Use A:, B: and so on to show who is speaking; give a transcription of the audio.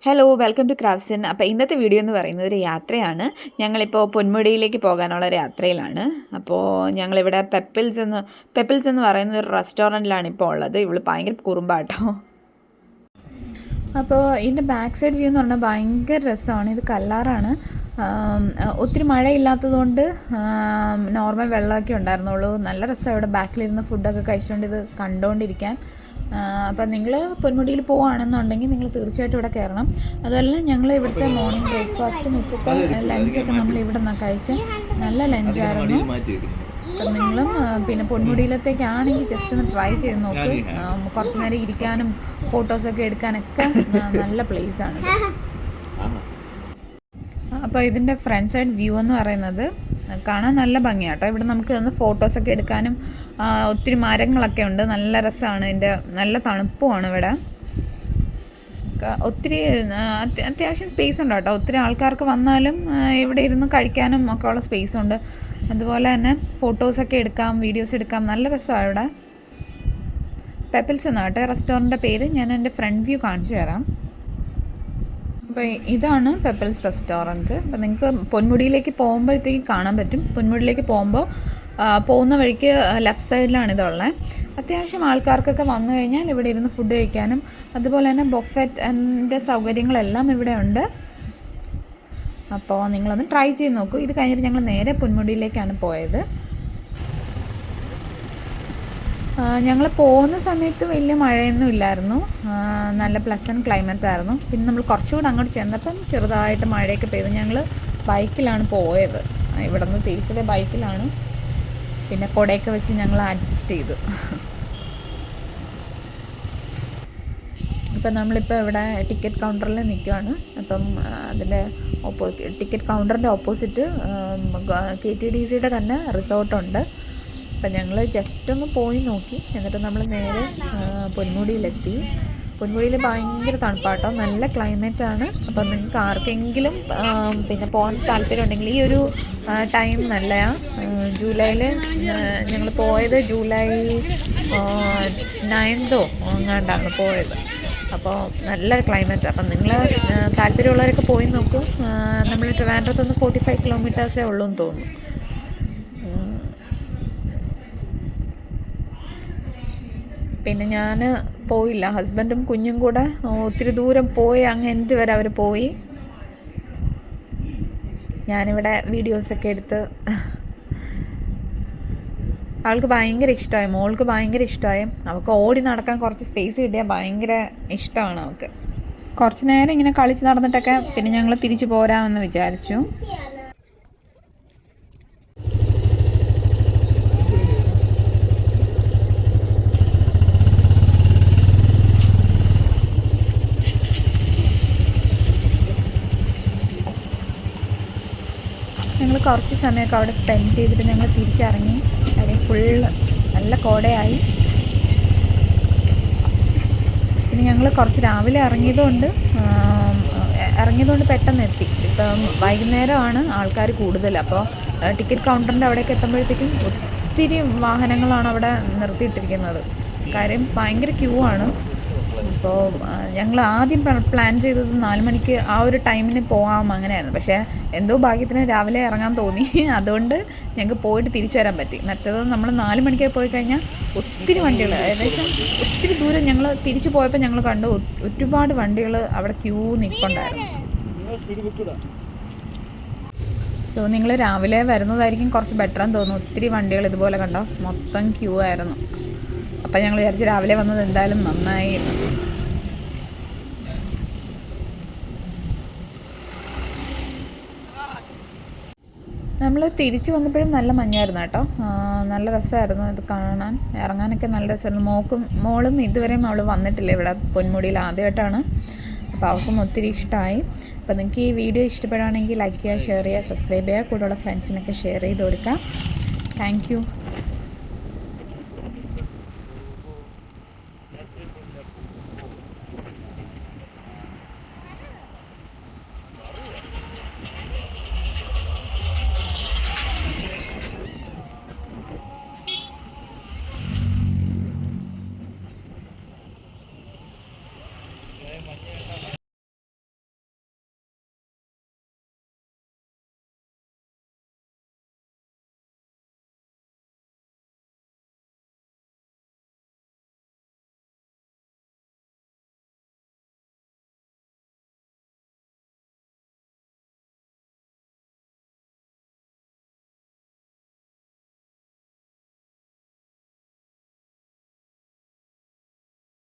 A: Hello welcome to ക്രാഫ്റ്റ്സൻ. അപ്പോൾ ഇന്നത്തെ video എന്ന് പറയുന്നത് ഒരു യാത്രയാണ്. ഞങ്ങളിപ്പോൾ പൊന്മുടിയിലേക്ക് പോകാനുള്ള ഒരു യാത്രയിലാണ്. അപ്പോൾ ഞങ്ങളിവിടെ പെപ്പിൾസ് എന്ന് പറയുന്ന ഒരു റെസ്റ്റോറൻറ്റിലാണ് ഇപ്പോൾ ഉള്ളത്. ഇവള് ഭയങ്കര കുറുമ്പാട്ടോ. അപ്പോൾ ഇതിൻ്റെ ബാക്ക് സൈഡ് വ്യൂ എന്ന് പറഞ്ഞാൽ ഭയങ്കര രസമാണ്. ഇത് കല്ലാറാണ്. ഒത്തിരി മഴയില്ലാത്തതുകൊണ്ട് നോർമൽ വെള്ളമൊക്കെ ഉണ്ടായിരുന്നുള്ളൂ. നല്ല രസമാണ് ഇവിടെ ബാക്കിലിരുന്ന് ഫുഡൊക്കെ കഴിച്ചുകൊണ്ട് ഇത് കണ്ടുകൊണ്ടിരിക്കാൻ. അപ്പം നിങ്ങൾ പൊന്മുടിയിൽ പോവുകയാണെന്നുണ്ടെങ്കിൽ നിങ്ങൾ തീർച്ചയായിട്ടും ഇവിടെ കയറണം. അതുപോലെ ഞങ്ങൾ ഇവിടുത്തെ മോർണിംഗ് ബ്രേക്ക്ഫാസ്റ്റും ഉച്ചത്തെ ലഞ്ചൊക്കെ നമ്മൾ ഇവിടെ നിന്ന് കഴിച്ച് നല്ല ലഞ്ചായിരുന്നു. അപ്പം നിങ്ങളും പിന്നെ പൊന്മുടിയിലത്തേക്കാണെങ്കിൽ ജസ്റ്റ് ഒന്ന് ട്രൈ ചെയ്ത് നോക്ക്. കുറച്ച് നേരം ഇരിക്കാനും ഫോട്ടോസൊക്കെ എടുക്കാനൊക്കെ നല്ല പ്ലേസാണ്. അപ്പോൾ ഇതിൻ്റെ ഫ്രണ്ട് സൈഡ് വ്യൂ എന്ന് പറയുന്നത് കാണാൻ നല്ല ഭംഗിയാട്ടോ. ഇവിടെ നമുക്ക് നിന്ന് ഫോട്ടോസൊക്കെ എടുക്കാനും ഒത്തിരി മരങ്ങളൊക്കെ ഉണ്ട്. നല്ല രസമാണ്. ഇതിൻ്റെ നല്ല തണുപ്പുമാണ് ഇവിടെ. ഒത്തിരി അത്യാവശ്യം സ്പേസ് ഉണ്ട് കേട്ടോ. ഒത്തിരി ആൾക്കാർക്ക് വന്നാലും ഇവിടെ ഇരുന്ന് കഴിക്കാനും ഒക്കെ ഉള്ള സ്പേസ് ഉണ്ട്. അതുപോലെ തന്നെ ഫോട്ടോസൊക്കെ എടുക്കാം, വീഡിയോസ് എടുക്കാം. നല്ല രസമാണ് ഇവിടെ. പെപ്പിൾസ് എന്നാട്ടെ റെസ്റ്റോറൻറ്റിൻ്റെ പേര്. ഞാൻ എൻ്റെ ഫ്രണ്ട് വ്യൂ കാണിച്ചു തരാം. അപ്പോൾ ഇതാണ് പെപ്പിൾസ് റെസ്റ്റോറൻറ്റ്. അപ്പോൾ നിങ്ങൾക്ക് പൊന്മുടിയിലേക്ക് പോകുമ്പോഴത്തേക്ക് കാണാൻ പറ്റും. പൊന്മുടിയിലേക്ക് പോകുന്ന വഴിക്ക് ലെഫ്റ്റ് സൈഡിലാണ് ഇതുള്ളത്. അത്യാവശ്യം ആൾക്കാർക്കൊക്കെ വന്നു കഴിഞ്ഞാൽ ഇവിടെ ഇരുന്ന് ഫുഡ് കഴിക്കാനും അതുപോലെ തന്നെ ബൊഫറ്റിൻ്റെ സൗകര്യങ്ങളെല്ലാം ഇവിടെ ഉണ്ട്. അപ്പോൾ നിങ്ങളൊന്ന് ട്രൈ ചെയ്ത് നോക്കൂ. ഇത് കഴിഞ്ഞിട്ട് ഞങ്ങൾ നേരെ പൊന്മുടിയിലേക്കാണ് പോയത്. ഞങ്ങൾ പോകുന്ന സമയത്ത് വലിയ മഴയൊന്നും ഇല്ലായിരുന്നു. നല്ല പ്ലസൻറ്റ് ക്ലൈമറ്റ് ആയിരുന്നു. പിന്നെ നമ്മൾ കുറച്ചുകൂടെ അങ്ങോട്ട് ചെന്നപ്പം ചെറുതായിട്ട് മഴയൊക്കെ പെയ്തു. ഞങ്ങൾ ബൈക്കിലാണ് പോയത്. ഇവിടെ നിന്ന് തിരിച്ചത് ബൈക്കിലാണ്. പിന്നെ കുടയൊക്കെ വെച്ച് ഞങ്ങൾ അഡ്ജസ്റ്റ് ചെയ്തു. ഇപ്പം നമ്മളിപ്പോൾ ഇവിടെ ടിക്കറ്റ് കൗണ്ടറിൽ നിൽക്കുകയാണ്. അപ്പം അതിൻ്റെ ടിക്കറ്റ് കൗണ്ടറിൻ്റെ ഓപ്പോസിറ്റ് KTDCയുടെ തന്നെ റിസോർട്ടുണ്ട്. അപ്പം ഞങ്ങൾ ജസ്റ്റ് ഒന്ന് പോയി നോക്കി. എന്നിട്ട് നമ്മൾ നേരെ പൊന്മുടിയിലെത്തി. പൊന്മുടിയിൽ ഭയങ്കര തണുപ്പാട്ടോ, നല്ല ക്ലൈമറ്റാണ്. അപ്പം നിങ്ങൾക്ക് ആർക്കെങ്കിലും പിന്നെ പോകാൻ താല്പര്യം ഉണ്ടെങ്കിൽ ഈ ഒരു ടൈം നല്ലതാണ്. ജൂലൈയിൽ ഞങ്ങൾ പോയത് ജൂലൈ 9 അങ്ങാണ്ടാണ് പോയത്. അപ്പോൾ നല്ല ക്ലൈമറ്റ്. അപ്പം നിങ്ങൾ താല്പര്യമുള്ളവരൊക്കെ പോയി നോക്കും. നമ്മൾ ട്രിവാൻഡ്രത്തുനിന്ന് 45 കിലോമീറ്റേഴ്സേ ഉള്ളൂ എന്ന് തോന്നുന്നു. പിന്നെ ഞാൻ പോയില്ല. ഹസ്ബൻഡും കുഞ്ഞും കൂടെ ഒത്തിരി ദൂരം പോയി, അങ്ങ് എൻഡ് വരെ അവർ പോയി. ഞാനിവിടെ വീഡിയോസൊക്കെ എടുത്ത് അവൾക്ക് ഭയങ്കര ഇഷ്ടമായി. മോൾക്ക് ഭയങ്കര ഇഷ്ടമായി. അവൾക്ക് ഓടി നടക്കാൻ കുറച്ച് സ്പേസ് കിട്ടിയാൽ ഭയങ്കര ഇഷ്ടമാണ് അവൾക്ക്. കുറച്ച് നേരം ഇങ്ങനെ കളിച്ച് നടന്നിട്ടൊക്കെ പിന്നെ ഞങ്ങൾ തിരിച്ചു പോരാമെന്ന് വിചാരിച്ചു. ഞങ്ങൾ കുറച്ച് സമയമൊക്കെ അവിടെ സ്പെൻഡ് ചെയ്തിട്ട് ഞങ്ങൾ തിരിച്ചിറങ്ങി. കാര്യം ഫുള്ള് നല്ല കോടയായി. പിന്നെ ഞങ്ങൾ കുറച്ച് രാവിലെ ഇറങ്ങിയതുകൊണ്ട് പെട്ടെന്ന് എത്തി. ഇപ്പം വൈകുന്നേരമാണ് ആൾക്കാർ കൂടുതൽ. അപ്പോൾ ടിക്കറ്റ് കൗണ്ടറിൻ്റെ അവിടേക്ക് എത്തുമ്പോഴത്തേക്കും ഒത്തിരി വാഹനങ്ങളാണ് അവിടെ നിർത്തിയിട്ടിരിക്കുന്നത്. കാര്യം ഭയങ്കര ക്യൂ ആണ്. അപ്പോൾ ഞങ്ങൾ ആദ്യം പ്ലാൻ ചെയ്തത് 4 മണിക്ക് ആ ഒരു ടൈമിന് പോകാം അങ്ങനെയായിരുന്നു. പക്ഷേ എന്തോ ഭാഗ്യത്തിന് രാവിലെ ഇറങ്ങാൻ തോന്നി. അതുകൊണ്ട് ഞങ്ങൾക്ക് പോയിട്ട് തിരിച്ചു വരാൻ പറ്റി. മറ്റേത് നമ്മൾ 4 മണിക്ക് പോയി കഴിഞ്ഞാൽ ഒത്തിരി വണ്ടികൾ, ഏകദേശം ഒത്തിരി ദൂരം ഞങ്ങൾ തിരിച്ചു പോയപ്പോൾ ഞങ്ങൾ കണ്ടു ഒരുപാട് വണ്ടികൾ അവിടെ ക്യൂ നിൽപ്പുണ്ടായിരുന്നു. സോ നിങ്ങൾ രാവിലെ വരുന്നതായിരിക്കും കുറച്ച് ബെറ്റർ എന്ന് തോന്നുന്നു. ഒത്തിരി വണ്ടികൾ ഇതുപോലെ കണ്ടോ, മൊത്തം ക്യൂ ആയിരുന്നു. അപ്പം ഞങ്ങൾ വിചാരിച്ച് രാവിലെ വന്നത് എന്തായാലും നന്നായി. നമ്മൾ തിരിച്ചു വന്നപ്പോഴും നല്ല മഞ്ഞായിരുന്നു കേട്ടോ. നല്ല രസമായിരുന്നു ഇത് കാണാൻ, ഇറങ്ങാനൊക്കെ നല്ല രസമായിരുന്നു. മോളും ഇതുവരെയും അവൾ വന്നിട്ടില്ല ഇവിടെ പൊന്മുടിയിൽ, ആദ്യമായിട്ടാണ്. അപ്പോൾ അവർക്കും ഒത്തിരി ഇഷ്ടമായി. അപ്പോൾ നിങ്ങൾക്ക് ഈ വീഡിയോ ഇഷ്ടപ്പെടുകയാണെങ്കിൽ ലൈക്ക് ചെയ്യുക, ഷെയർ ചെയ്യുക, സബ്സ്ക്രൈബ് ചെയ്യുക. കൂടെയുള്ള ഫ്രണ്ട്സിനൊക്കെ ഷെയർ ചെയ്ത് കൊടുക്കുക. Thank you.